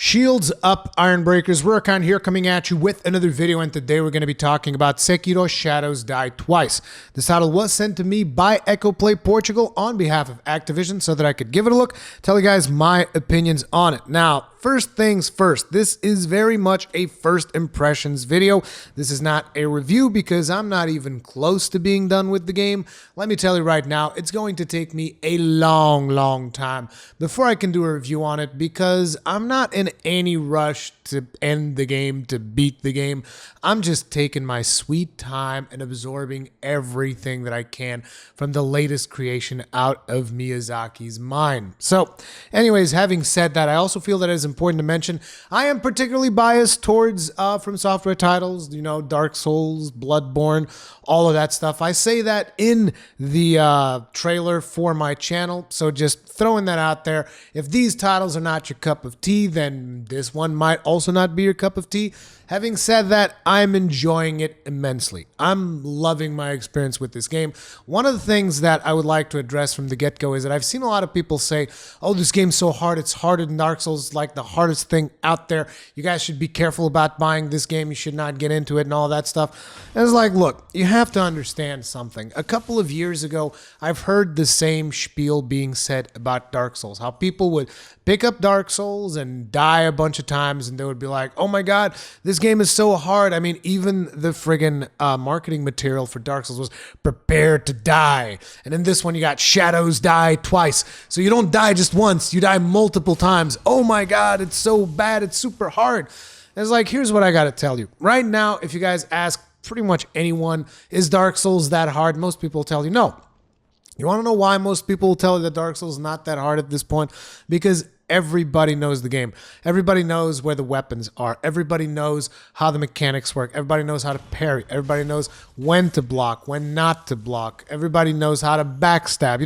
Shields up, Iron Breakers. Rurikhan here coming at you with another video, and today we're going to be talking about Sekiro Shadows Die Twice. This title was sent to me by Ecoplay Portugal on behalf of Activision so that I could give it a look, tell you guys my opinions on it. Now, first things first, this is very much a first impressions video. This is not a review because I'm not even close to being done with the game. Let me tell you right now, it's going to take me a long time before I can do a review on it because I'm not in any rush to end the game, to beat the game. I'm just taking my sweet time and absorbing everything that I can from the latest creation out of Miyazaki's mind. So, anyways, having said that, I also feel that it is important to mention I am particularly biased towards From Software titles, you know, Dark Souls, Bloodborne, all of that stuff. I say that in the trailer for my channel, so just throwing that out there. If these titles are not your cup of tea, then this one might also not be your cup of tea. Having said that, I'm enjoying it immensely. I'm loving my experience with this game. One of the things that I would like to address from the get-go is that I've seen a lot of people say, oh, this game's so hard, it's harder than Dark Souls, it's like the hardest thing out there. You guys should be careful about buying this game, you should not get into it and all that stuff. And it's like, look, you have to understand something. A couple of years ago, I've heard the same spiel being said about Dark Souls, how people would pick up Dark Souls and die a bunch of times and they would be like, oh my god, this game is so hard. I mean, even the friggin' marketing material for Dark Souls was prepare to die. And in this one, you got Shadows Die Twice. So you don't die just once, you die multiple times. Oh my god, it's so bad, it's super hard. And it's like, here's what I gotta tell you. Right now, if you guys ask pretty much anyone, is Dark Souls that hard? Most people will tell you no. You want to know why most people will tell you that Dark Souls is not that hard at this point? Because everybody knows the game. Everybody knows where the weapons are. Everybody knows how the mechanics work. Everybody knows how to parry. Everybody knows when to block, when not to block. Everybody knows how to backstab.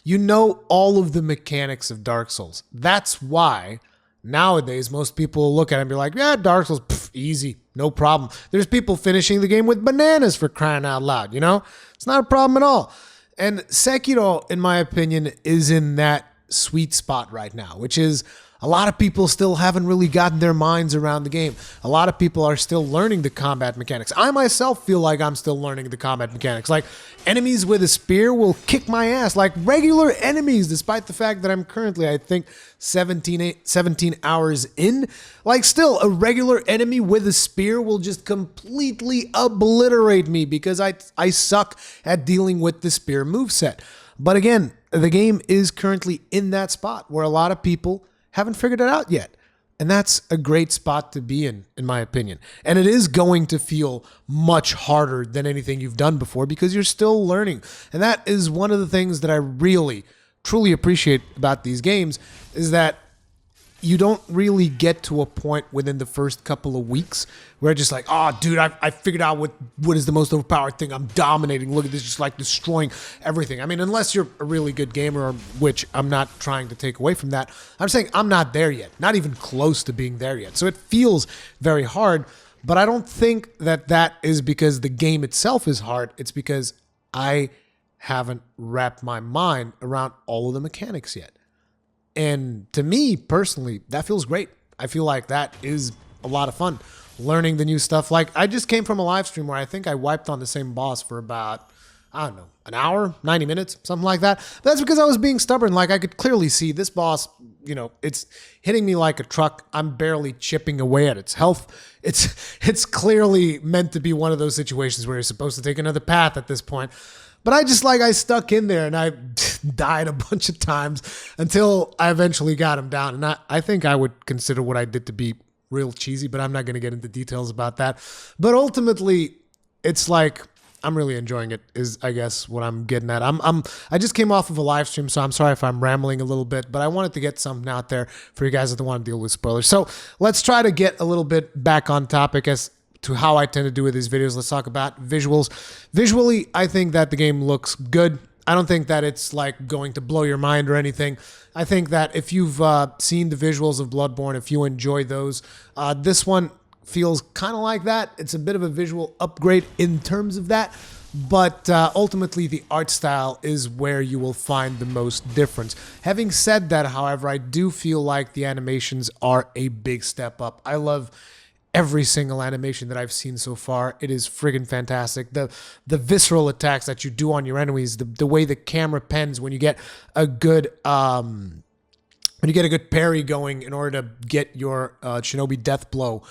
You know all of the mechanics of Dark Souls. That's why nowadays most people will look at it and be like, yeah, Dark Souls, pff, easy, no problem. There's people finishing the game with bananas for crying out loud, It's not a problem at all. And Sekiro, in my opinion, is in that sweet spot right now, which is a lot of people still haven't really gotten their minds around the game. A lot of people are still learning the combat mechanics. I myself feel like I'm still learning the combat mechanics. Like, enemies with a spear will kick my ass. Like, regular enemies, despite the fact that I'm currently, I think, 17 hours in. Like, still, a regular enemy with a spear will just completely obliterate me because I suck at dealing with the spear moveset. But again, the game is currently in that spot where a lot of people haven't figured it out yet. And that's a great spot to be in my opinion. And it is going to feel much harder than anything you've done before because you're still learning. And that is one of the things that I really, truly appreciate about these games is that you don't really get to a point within the first couple of weeks where it's just like, oh, dude, I figured out what is the most overpowered thing. I'm dominating. Look at this, just like destroying everything. I mean, unless you're a really good gamer, which I'm not trying to take away from that. I'm saying I'm not there yet, not even close to being there yet. So it feels very hard, but I don't think that is because the game itself is hard. It's because I haven't wrapped my mind around all of the mechanics yet. And to me, personally, that feels great. I feel like that is a lot of fun, learning the new stuff. Like, I just came from a live stream where I think I wiped on the same boss for about, I don't know, an hour, 90 minutes, something like that. But that's because I was being stubborn. Like, I could clearly see this boss, it's hitting me like a truck. I'm barely chipping away at its health. It's clearly meant to be one of those situations where you're supposed to take another path at this point. But I stuck in there and I died a bunch of times until I eventually got him down. And I think I would consider what I did to be real cheesy, but I'm not going to get into details about that. But ultimately, it's like, I'm really enjoying it is, I guess, what I'm getting at. I just came off of a live stream, so I'm sorry if I'm rambling a little bit, but I wanted to get something out there for you guys that don't want to deal with spoilers. So let's try to get a little bit back on topic as to how I tend to do with these videos. Let's talk about visuals. Visually, I think that the game looks good. I don't think that it's like going to blow your mind or anything. I think that if you've seen the visuals of Bloodborne, if you enjoy those, this one feels kind of like that. It's a bit of a visual upgrade in terms of that. but ultimately the art style is where you will find the most difference. Having said that, however, I do feel like the animations are a big step up. I love every single animation that I've seen so far. It is friggin' fantastic. The visceral attacks that you do on your enemies, the way the camera pans when you get a good parry going in order to get your Shinobi death blow.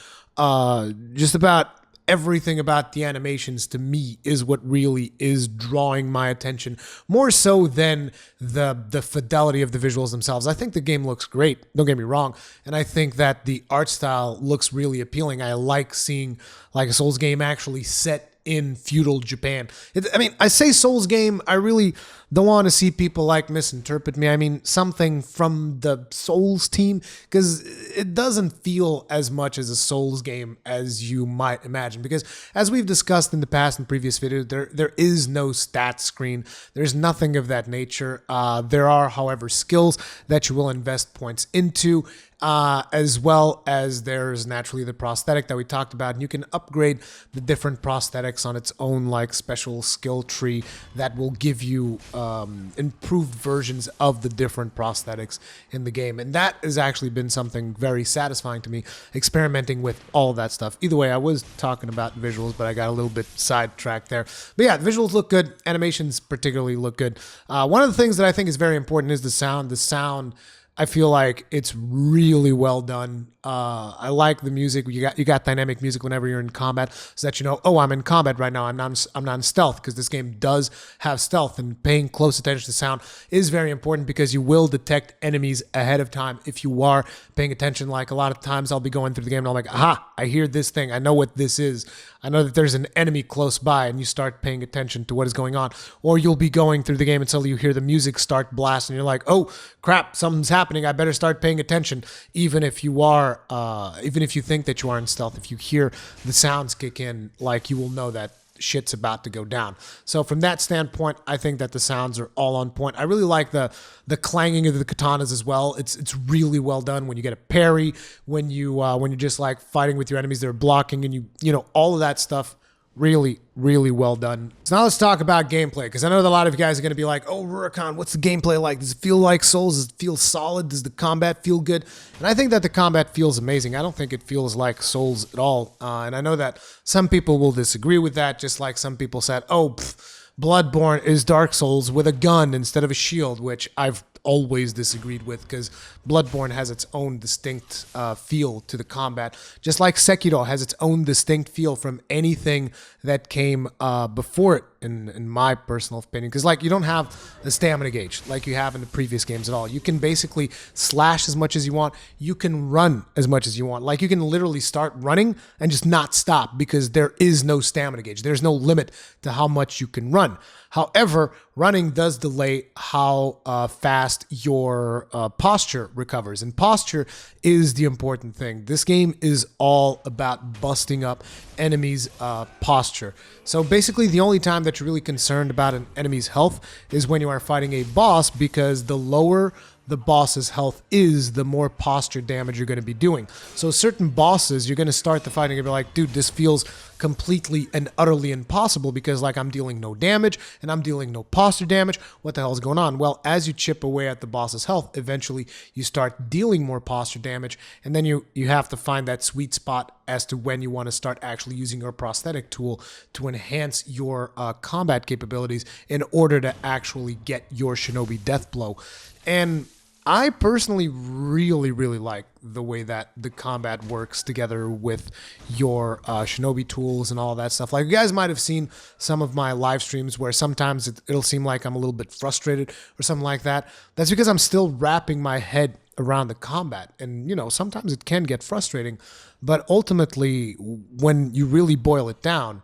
Just about everything about the animations to me is what really is drawing my attention, more so than the fidelity of the visuals themselves. I think the game looks great, don't get me wrong, and I think that the art style looks really appealing. I like seeing like a Souls game actually set in feudal Japan. I mean, I say Souls game, I really don't want to see people like misinterpret me. I mean, something from the Souls team, because it doesn't feel as much as a Souls game as you might imagine. Because as we've discussed in the past in previous videos, there is no stat screen. There's nothing of that nature. There are, however, skills that you will invest points into. As well as there's naturally the prosthetic that we talked about, and you can upgrade the different prosthetics on its own like special skill tree that will give you improved versions of the different prosthetics in the game, and that has actually been something very satisfying to me, experimenting with all of that stuff. Either way, I was talking about visuals, but I got a little bit sidetracked there. But yeah, the visuals look good, animations particularly look good. One of the things that I think is very important is the sound. I feel like it's really well done. I like the music. You got dynamic music whenever you're in combat, so that you know, oh, I'm in combat right now. I'm not in stealth, because this game does have stealth, and paying close attention to sound is very important because you will detect enemies ahead of time if you are paying attention. Like a lot of times, I'll be going through the game and I'm like, aha, I hear this thing. I know what this is. I know that there's an enemy close by, and you start paying attention to what is going on. Or you'll be going through the game until you hear the music start blasting, and you're like, oh crap, something's happening. I better start paying attention. Even if you think that you are in stealth, if you hear the sounds kick in, like, you will know that shit's about to go down. So from that standpoint, I think that the sounds are all on point. I really like the clanging of the katanas as well. It's really well done when you get a parry, when you're just like fighting with your enemies, they're blocking, and you know, all of that stuff. Really, really well done. So now let's talk about gameplay, because I know that a lot of you guys are going to be like, oh, Rurikhan, what's the gameplay like? Does it feel like Souls? Does it feel solid? Does the combat feel good? And I think that the combat feels amazing. I don't think it feels like Souls at all. And I know that some people will disagree with that, just like some people said, oh, Bloodborne is Dark Souls with a gun instead of a shield, which I've always disagreed with, because Bloodborne has its own distinct feel to the combat, just like Sekiro has its own distinct feel from anything that came before it, in my personal opinion. Because like, you don't have the stamina gauge like you have in the previous games at all. You can basically slash as much as you want. You can run as much as you want. Like, you can literally start running and just not stop, because there is no stamina gauge. There's no limit to how much you can run. However, running does delay how fast your posture recovers. And posture is the important thing. This game is all about busting up enemies' posture. So basically, the only time that you're really concerned about an enemy's health is when you are fighting a boss, because the lower the boss's health is, the more posture damage you're going to be doing. So certain bosses, you're going to start the fighting and be like, dude, this feels completely and utterly impossible, because like, I'm dealing no damage and I'm dealing no posture damage. What the hell is going on? Well, as you chip away at the boss's health, eventually you start dealing more posture damage, and then you have to find that sweet spot as to when you want to start actually using your prosthetic tool to enhance your combat capabilities in order to actually get your Shinobi death blow. And I personally really, really like the way that the combat works together with your Shinobi tools and all that stuff. Like, you guys might have seen some of my live streams where sometimes it'll seem like I'm a little bit frustrated or something like that. That's because I'm still wrapping my head around the combat. And, you know, sometimes it can get frustrating. But ultimately, when you really boil it down,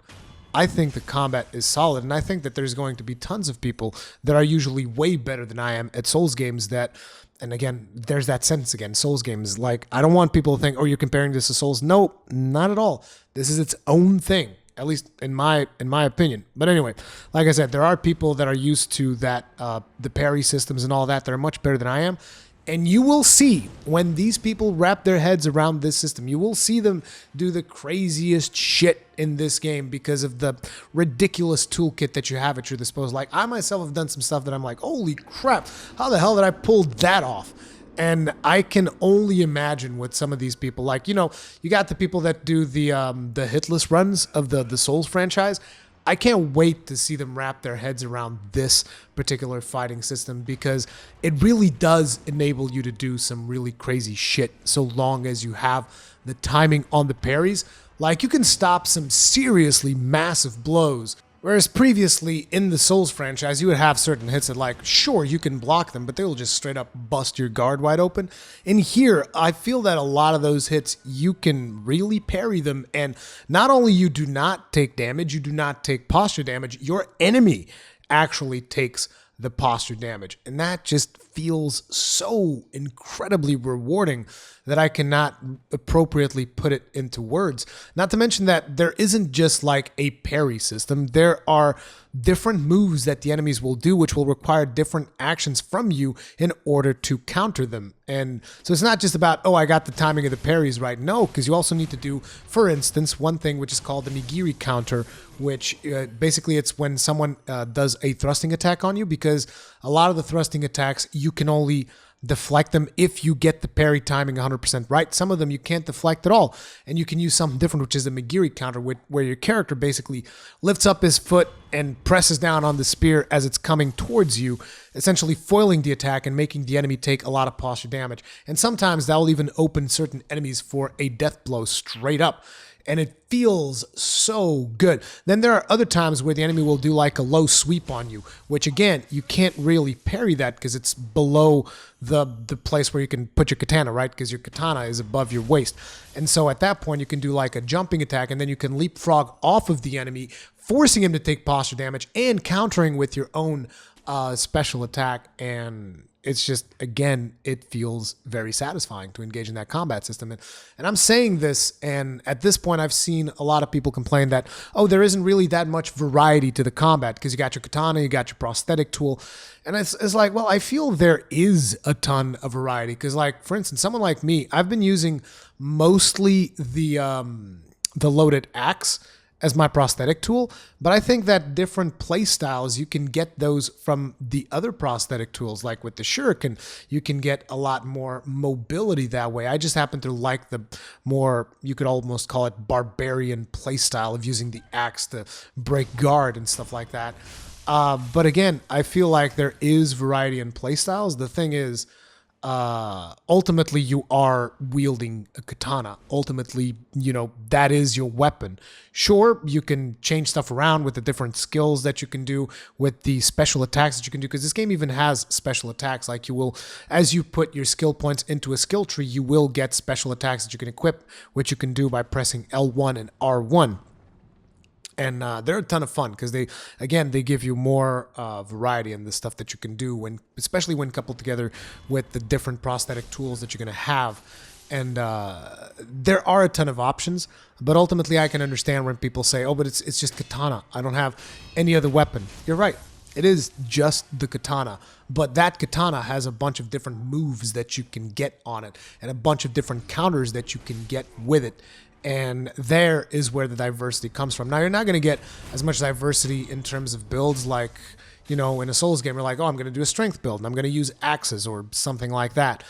I think the combat is solid, and I think that there's going to be tons of people that are usually way better than I am at Souls games that, and again, there's that sentence again, Souls games. Like, I don't want people to think, oh, you're comparing this to Souls. No, not at all. This is its own thing, at least in my opinion. But anyway, like I said, there are people that are used to that, the parry systems and all that are much better than I am. And you will see when these people wrap their heads around this system, you will see them do the craziest shit in this game because of the ridiculous toolkit that you have at your disposal. Like, I myself have done some stuff that I'm like, holy crap, how the hell did I pull that off? And I can only imagine what some of these people, like, you know, you got the people that do the hitless runs of the Souls franchise. I can't wait to see them wrap their heads around this particular fighting system because it really does enable you to do some really crazy shit so long as you have the timing on the parries. Like, you can stop some seriously massive blows. Whereas previously in the Souls franchise, you would have certain hits that, like, sure, you can block them, but they will just straight up bust your guard wide open. In here, I feel that a lot of those hits, you can really parry them. And not only you do not take damage, you do not take posture damage, your enemy actually takes the posture damage. And that just feels so incredibly rewarding that I cannot appropriately put it into words. Not to mention that there isn't just like a parry system. There are different moves that the enemies will do, which will require different actions from you in order to counter them. And so it's not just about, oh, I got the timing of the parries right. No, because you also need to do, for instance, one thing which is called the Nigiri counter, which basically it's when someone does a thrusting attack on you, because a lot of the thrusting attacks, you can only deflect them if you get the parry timing 100% right. Some of them you can't deflect at all. And you can use something different, which is the Nigiri counter, where your character basically lifts up his foot and presses down on the spear as it's coming towards you, essentially foiling the attack and making the enemy take a lot of posture damage. And sometimes that will even open certain enemies for a death blow straight up. And it feels so good. Then there are other times where the enemy will do like a low sweep on you, which again, you can't really parry that because it's below the place where you can put your katana, right? Because your katana is above your waist. And so at that point, you can do like a jumping attack, and then you can leapfrog off of the enemy, forcing him to take posture damage and countering with your own special attack. And it's just, again, it feels very satisfying to engage in that combat system. And I'm saying this, and at this point, I've seen a lot of people complain that, oh, there isn't really that much variety to the combat because you got your katana, you got your prosthetic tool. And it's like, well, I feel there is a ton of variety because, like, for instance, someone like me, I've been using mostly the loaded axe as my prosthetic tool, but I think that different play styles, you can get those from the other prosthetic tools. Like with the Shuriken, you can get a lot more mobility that way. I just happen to like the more, you could almost call it barbarian play style of using the axe to break guard and stuff like that. But again, I feel like there is variety in play styles. The thing is, ultimately you are wielding a katana. Ultimately, you know, that is your weapon. Sure, you can change stuff around with the different skills that you can do, with the special attacks that you can do, because this game even has special attacks. Like, you will, as you put your skill points into a skill tree, you will get special attacks that you can equip, which you can do by pressing L1 and R1. And they're a ton of fun because they give you more variety in the stuff that you can do, especially when coupled together with the different prosthetic tools that you're going to have. And there are a ton of options, but ultimately I can understand when people say, oh, but it's just katana. I don't have any other weapon. You're right. It is just the katana, but that katana has a bunch of different moves that you can get on it and a bunch of different counters that you can get with it. And there is where the diversity comes from. Now, you're not going to get as much diversity in terms of builds like, you know, in a Souls game, you're like, oh, I'm going to do a strength build, and I'm going to use axes or something like that.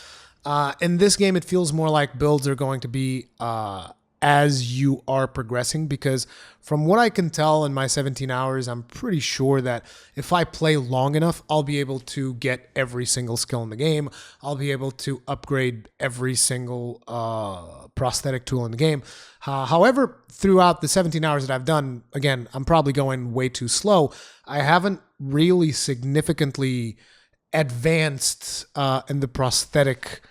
In this game, it feels more like builds are going to be as you are progressing, because from what I can tell in my 17 hours, I'm pretty sure that if I play long enough, I'll be able to get every single skill in the game. I'll be able to upgrade every single prosthetic tool in the game. However, throughout the 17 hours that I've done, again, I'm probably going way too slow. I haven't really significantly advanced in the prosthetic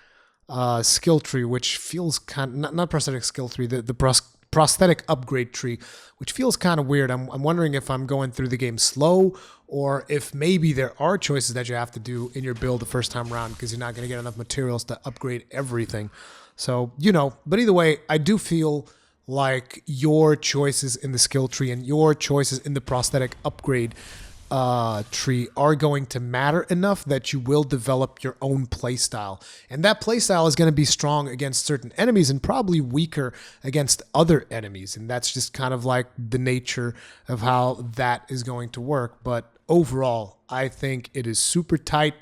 skill tree, which feels kind of, not prosthetic skill tree, the prosthetic upgrade tree, which feels kind of weird. I'm wondering if I'm going through the game slow, or if maybe there are choices that you have to do in your build the first time around because you're not going to get enough materials to upgrade everything. So, you know, but either way, I do feel like your choices in the skill tree and your choices in the prosthetic upgrade tree are going to matter enough that you will develop your own playstyle. And that playstyle is going to be strong against certain enemies and probably weaker against other enemies. And that's just kind of like the nature of how that is going to work. But overall, I think it is super tight.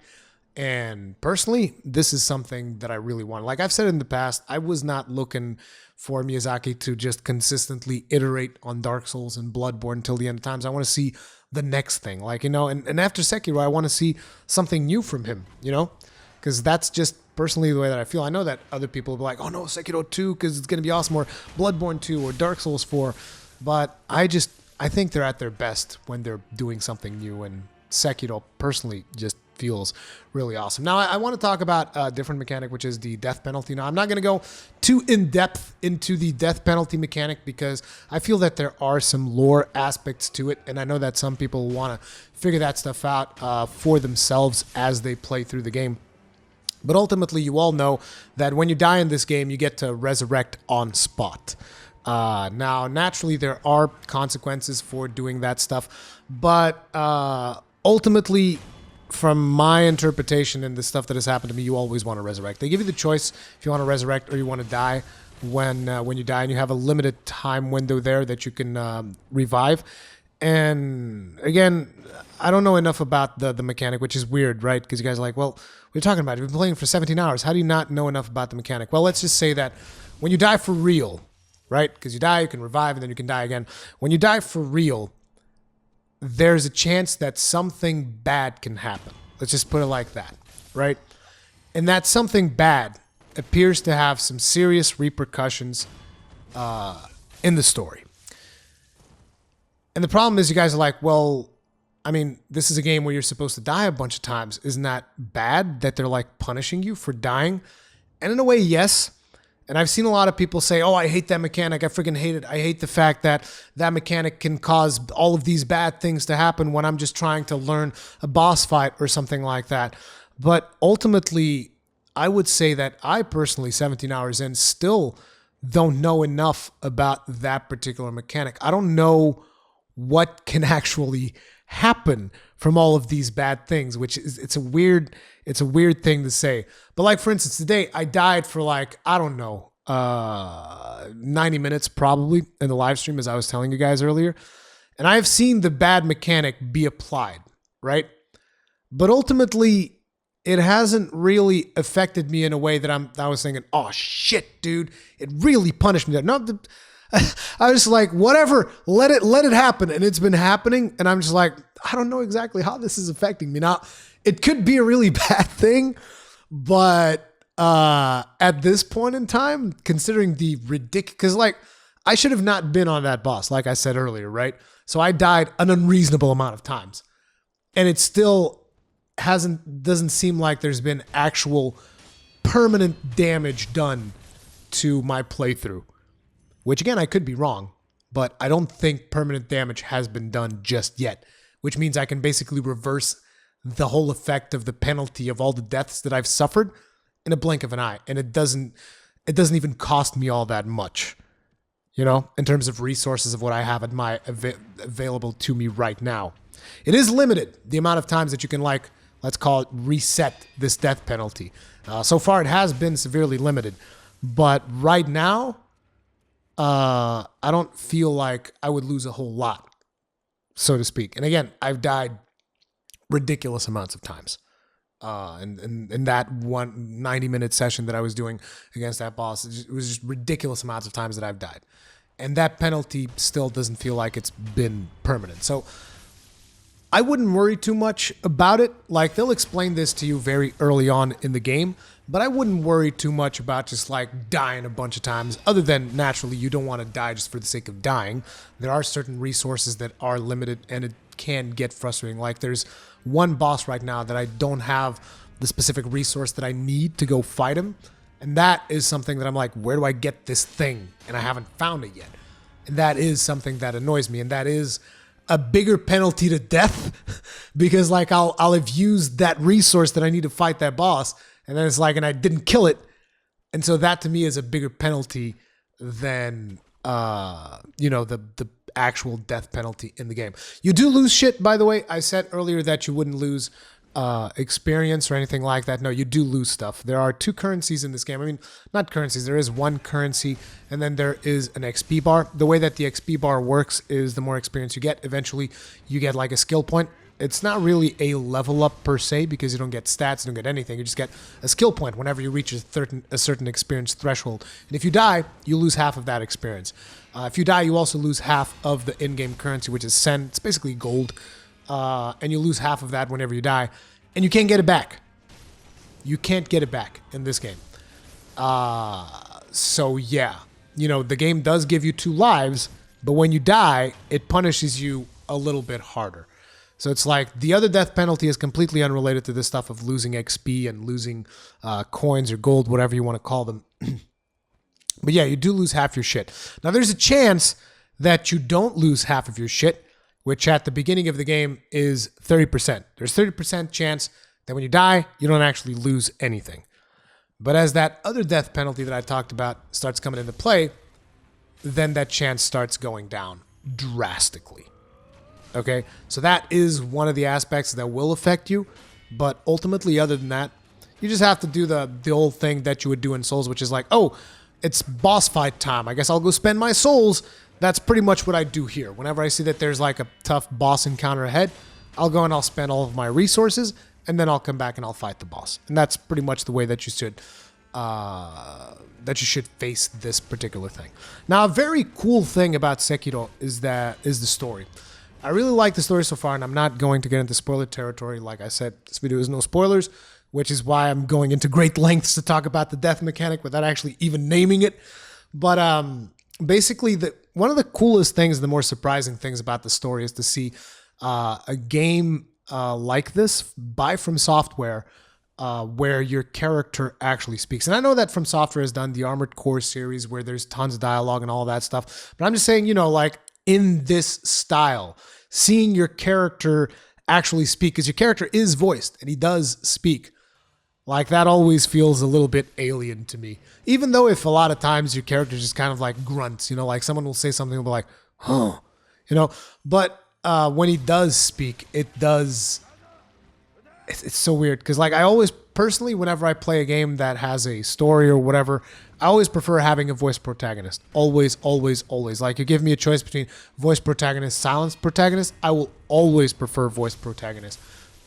And personally, this is something that I really want. Like I've said in the past, I was not looking for Miyazaki to just consistently iterate on Dark Souls and Bloodborne until the end of times. I want to see the next thing. Like, you know, and after Sekiro, I want to see something new from him, you know? Because that's just personally the way that I feel. I know that other people will be like, oh no, Sekiro 2, because it's going to be awesome, or Bloodborne 2, or Dark Souls 4. But I think they're at their best when they're doing something new, and Sekiro personally just feels really awesome. Now, I want to talk about a different mechanic, which is the death penalty. Now, I'm not going to go too in-depth into the death penalty mechanic because I feel that there are some lore aspects to it, and I know that some people want to figure that stuff out for themselves as they play through the game. But ultimately, you all know that when you die in this game, you get to resurrect on spot. Now, naturally, there are consequences for doing that stuff, but ultimately, from my interpretation and the stuff that has happened to me, you always want to resurrect. They give you the choice if you want to resurrect or you want to die when you die, and you have a limited time window there that you can revive. And again, I don't know enough about the mechanic, which is weird, right? Because you guys are like, well, what are you talking about? You've been playing for 17 hours. How do you not know enough about the mechanic? Well, let's just say that when you die for real, right? Because you die, you can revive, and then you can die again. When you die for real, there's a chance that something bad can happen. Let's just put it like that, right? And that something bad appears to have some serious repercussions in the story. And the problem is you guys are like, well, I mean, this is a game where you're supposed to die a bunch of times. Isn't that bad that they're like punishing you for dying? And in a way, yes. And I've seen a lot of people say, oh, I hate that mechanic. I freaking hate it. I hate the fact that that mechanic can cause all of these bad things to happen when I'm just trying to learn a boss fight or something like that. But ultimately, I would say that I personally, 17 hours in, still don't know enough about that particular mechanic. I don't know what can actually happen from all of these bad things, which is it's a weird thing to say. But like, for instance, today I died for like, I don't know, 90 minutes probably in the live stream, as I was telling you guys earlier. And I have seen the bad mechanic be applied, right? But ultimately, it hasn't really affected me in a way that I was thinking, oh shit, dude, it really punished me. No, I was like, whatever, let it happen. And it's been happening. And I'm just like, I don't know exactly how this is affecting me. Now, it could be a really bad thing, but at this point in time, considering the ridiculous, because like, I should have not been on that boss, like I said earlier, right? So I died an unreasonable amount of times. And it still doesn't seem like there's been actual permanent damage done to my playthrough. Which again, I could be wrong, but I don't think permanent damage has been done just yet, which means I can basically reverse the whole effect of the penalty of all the deaths that I've suffered in a blink of an eye. And it doesn't even cost me all that much, you know, in terms of resources of what I have at my available to me right now. It is limited, the amount of times that you can, like, let's call it reset this death penalty. So far, it has been severely limited, but right now, I don't feel like I would lose a whole lot, so to speak. And again, I've died ridiculous amounts of times. In that 90-minute session that I was doing against that boss, it was just ridiculous amounts of times that I've died. And that penalty still doesn't feel like it's been permanent. So I wouldn't worry too much about it. Like, they'll explain this to you very early on in the game, but I wouldn't worry too much about just like dying a bunch of times, other than naturally you don't want to die just for the sake of dying. There are certain resources that are limited and it can get frustrating. Like, there's one boss right now that I don't have the specific resource that I need to go fight him. And that is something that I'm like, where do I get this thing? And I haven't found it yet. And that is something that annoys me. And that is a bigger penalty to death because like I'll have used that resource that I need to fight that boss. And then it's like, and I didn't kill it. And so that to me is a bigger penalty than, you know, the actual death penalty in the game. You do lose shit, by the way. I said earlier that you wouldn't lose experience or anything like that. No, you do lose stuff. There are 2 currencies in this game. I mean, not currencies. There is 1 currency, and then there is an XP bar. The way that the XP bar works is the more experience you get, eventually you get like a skill point. It's not really a level up per se because you don't get stats, you don't get anything. You just get a skill point whenever you reach a certain experience threshold. And if you die, you lose half of that experience. If you die, you also lose half of the in-game currency, which is sen. It's basically gold. And you lose half of that whenever you die. And you can't get it back. You can't get it back in this game. So yeah, you know, the game does give you 2 lives, but when you die, it punishes you a little bit harder. So it's like the other death penalty is completely unrelated to this stuff of losing XP and losing coins or gold, whatever you want to call them. But yeah, you do lose half your shit. Now there's a chance that you don't lose half of your shit, which at the beginning of the game is 30%. There's 30% chance that when you die, you don't actually lose anything. But as that other death penalty that I talked about starts coming into play, then that chance starts going down drastically. Okay, so that is one of the aspects that will affect you, but ultimately, other than that, you just have to do the old thing that you would do in Souls, which is like, oh, it's boss fight time. I guess I'll go spend my souls. That's pretty much what I do here. Whenever I see that there's like a tough boss encounter ahead, I'll go and I'll spend all of my resources, and then I'll come back and I'll fight the boss. And that's pretty much the way that you should face this particular thing. Now, a very cool thing about Sekiro is the story. I really like the story so far, and I'm not going to get into spoiler territory. Like I said, this video is no spoilers, which is why I'm going into great lengths to talk about the death mechanic without actually even naming it. But basically, one of the coolest things, the more surprising things about the story is to see a game like this by From Software where your character actually speaks. And I know that From Software has done the Armored Core series where there's tons of dialogue and all that stuff. But I'm just saying, you know, like, in this style, seeing your character actually speak, because your character is voiced and he does speak, like that always feels a little bit alien to me. Even though if a lot of times your character just kind of like grunts, you know, like someone will say something and be like, huh, you know, but when he does speak, it's so weird. Because like I always, personally, whenever I play a game that has a story or whatever, I always prefer having a voice protagonist. Always, always, always. Like you give me a choice between voice protagonist, silence protagonist, I will always prefer voice protagonist.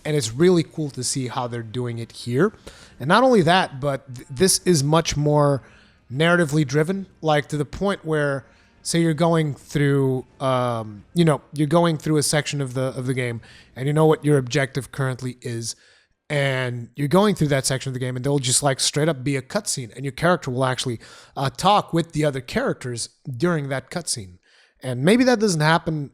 And it's really cool to see how they're doing it here. And not only that, but this is much more narratively driven, like to the point where, say you're going through, you're going through a section of the game, and you know what your objective currently is, and you're going through that section of the game, and there'll just like straight up be a cutscene, and your character will actually talk with the other characters during that cutscene. And maybe that doesn't happen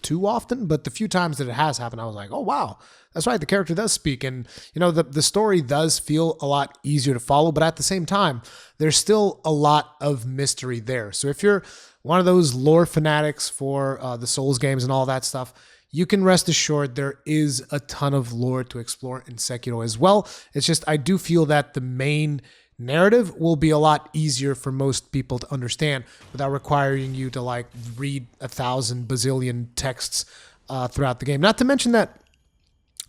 too often, but the few times that it has happened, I was like, oh wow, that's right, the character does speak. And you know, the story does feel a lot easier to follow, but at the same time, there's still a lot of mystery there. So if you're one of those lore fanatics for the Souls games and all that stuff, you can rest assured there is a ton of lore to explore in Sekiro as well. It's just, I do feel that the main narrative will be a lot easier for most people to understand without requiring you to like read 1,000 bazillion texts throughout the game. Not to mention that,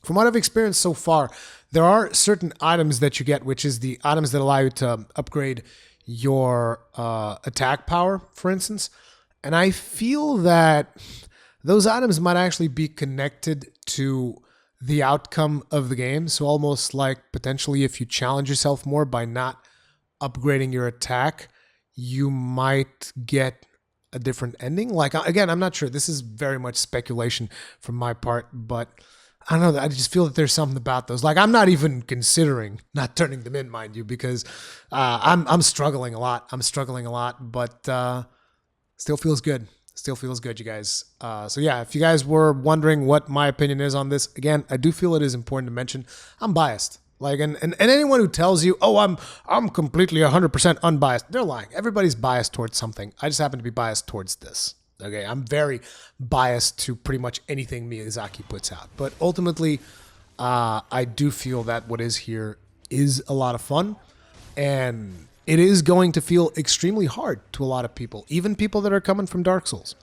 from what I've experienced so far, there are certain items that you get, which is the items that allow you to upgrade your attack power, for instance. And I feel that those items might actually be connected to the outcome of the game. So almost like potentially if you challenge yourself more by not upgrading your attack, you might get a different ending. Like, again, I'm not sure. This is very much speculation from my part, but I don't know. I just feel that there's something about those. Like, I'm not even considering not turning them in, mind you, because I'm struggling a lot. But still feels good. Still feels good, you guys. So yeah, if you guys were wondering what my opinion is on this, again, I do feel it is important to mention. I'm biased. Like, and anyone who tells you, oh, I'm completely 100% unbiased, they're lying. Everybody's biased towards something. I just happen to be biased towards this. Okay, I'm very biased to pretty much anything Miyazaki puts out. But ultimately, I do feel that what is here is a lot of fun. And it is going to feel extremely hard to a lot of people, even people that are coming from Dark Souls.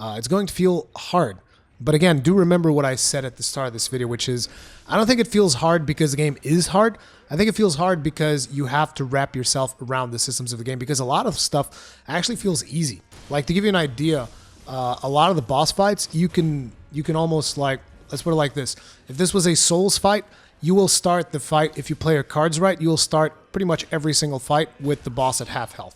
it's going to feel hard. But again, do remember what I said at the start of this video, which is I don't think it feels hard because the game is hard. I think it feels hard because you have to wrap yourself around the systems of the game, because a lot of stuff actually feels easy. Like, to give you an idea, a lot of the boss fights, you can almost, like, let's put it like this. If this was a Souls fight, you will start the fight, if you play your cards right, you will start pretty much every single fight with the boss at half health.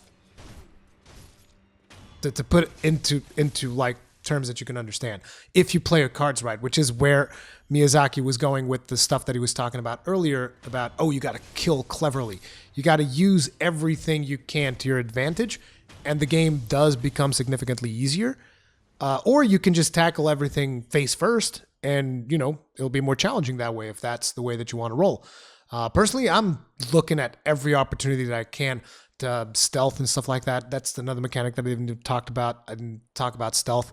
To put it into like terms that you can understand, if you play your cards right, which is where Miyazaki was going with the stuff that he was talking about earlier about, oh, you got to kill cleverly. You got to use everything you can to your advantage, and the game does become significantly easier. Or you can just tackle everything face first, and, you know, it'll be more challenging that way if that's the way that you want to roll. Personally, I'm looking at every opportunity that I can to stealth and stuff like that. That's another mechanic that I even talked about. I didn't talk about stealth.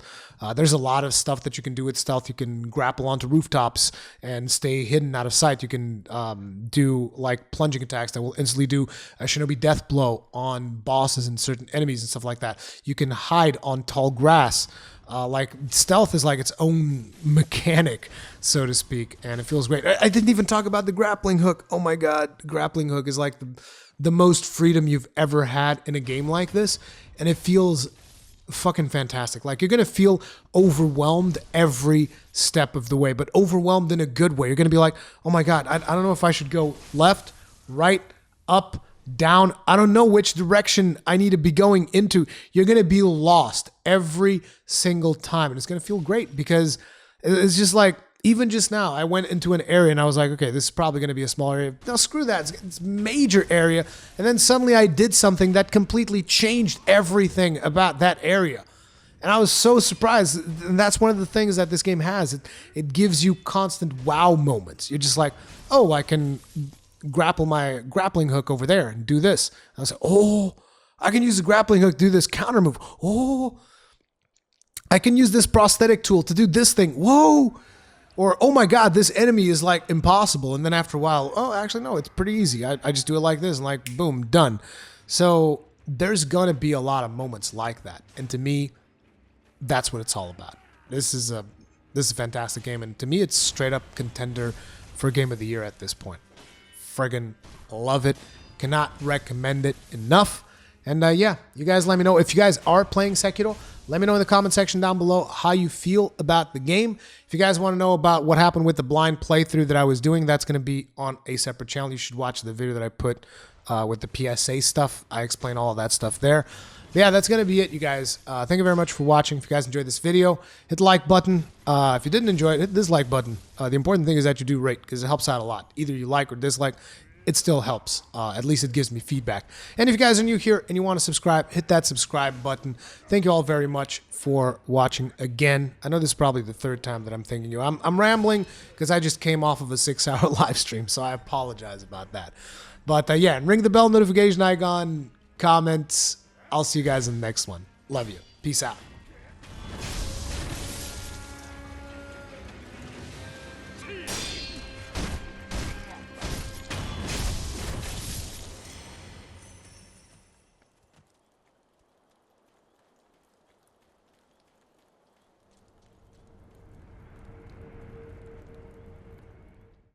There's a lot of stuff that you can do with stealth. You can grapple onto rooftops and stay hidden out of sight. You can do like plunging attacks that will instantly do a shinobi death blow on bosses and certain enemies and stuff like that. You can hide on tall grass. Like, stealth is like its own mechanic, so to speak, and it feels great. I didn't even talk about the grappling hook. Oh my god, the grappling hook is like the most freedom you've ever had in a game like this, and it feels fucking fantastic. Like, you're gonna feel overwhelmed every step of the way, but overwhelmed in a good way. You're gonna be like, oh my god, I don't know if I should go left, right, up, down. I don't know which direction I need to be going into. You're going to be lost every single time. And it's going to feel great, because it's just like, even just now, I went into an area and I was like, okay, this is probably going to be a small area. No, screw that. It's a major area. And then suddenly I did something that completely changed everything about that area. And I was so surprised. And that's one of the things that this game has. It gives you constant wow moments. You're just like, oh, I can grapple my grappling hook over there and do this. I was like, oh, I can use the grappling hook to do this counter move. Oh, I can use this prosthetic tool to do this thing. Whoa. Or, oh my god, this enemy is like impossible. And then after a while, oh, actually, no, it's pretty easy. I just do it like this and like, boom, done. So there's going to be a lot of moments like that. And to me, that's what it's all about. This is a fantastic game. And to me, it's straight up contender for Game of the Year at this point. Friggin' love it. Cannot recommend it enough. And yeah, you guys let me know. If you guys are playing Sekiro, let me know in the comment section down below how you feel about the game. If you guys want to know about what happened with the blind playthrough that I was doing, that's going to be on a separate channel. You should watch the video that I put with the PSA stuff. I explain all of that stuff there. But yeah, that's going to be it, you guys. Thank you very much for watching. If you guys enjoyed this video, hit the like button. If you didn't enjoy it, hit this like button. The important thing is that you do rate, because it helps out a lot. Either you like or dislike, it still helps. At least it gives me feedback. And if you guys are new here and you want to subscribe, hit that subscribe button. Thank you all very much for watching again. I know this is probably the third time that I'm thanking you. I'm rambling because I just came off of a 6-hour live stream, so I apologize about that. But yeah, and ring the bell notification icon, comments. I'll see you guys in the next one. Love you. Peace out.